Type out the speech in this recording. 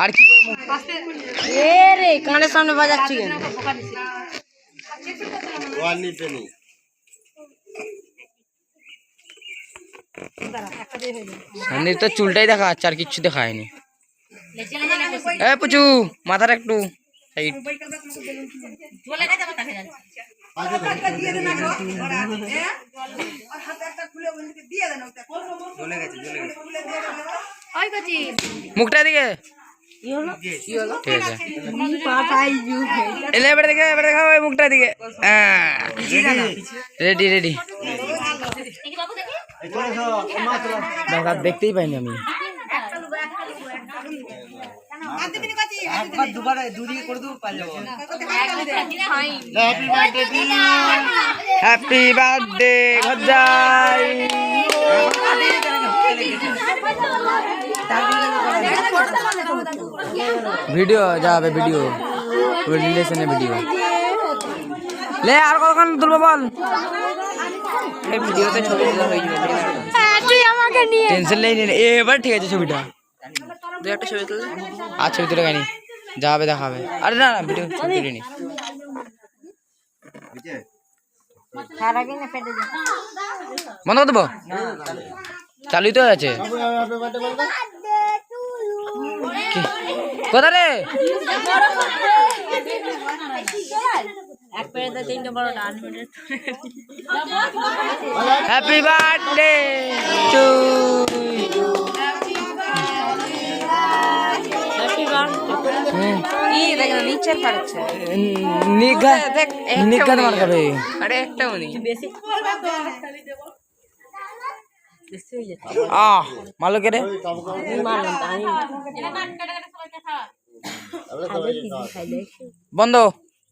আর কি রে কানের সামনে বাজাচ্ছি কেন? সামনের তো চুলটাই দেখা যাচ্ছে, আর কিচ্ছু দেখা হয়নি। এ পুচু মাথার একটু সাইড। মুখটা দিকে ঠিক আছে, এবারে দেখে মুখটা দিকে। Ready ready. দেখতেই পাইনি আমি। হ্যাপি বার্থডে গজাই। ভিডিও যাবে, ভিডিও রিলেশনে ভিডিও লে। আর কতক্ষণ তুলবো বল? ভিডিওতে ছবি দিলে হয়ে যাবে, তুই আমাকে নিয়ে টেনশন নেই। এবার ঠিক আছে, ছবিটা দুই একটা ছবি তুলে। আর ছবি তুলে গানি যাবে, দেখাবে। আরে না না, ভিডিও তুলে নি। বন্ধ করে দেবো, চালুই তো আছে। কোথা রে? হ্যাপি বার্থডে টু মালো কে রে? বন্ধ।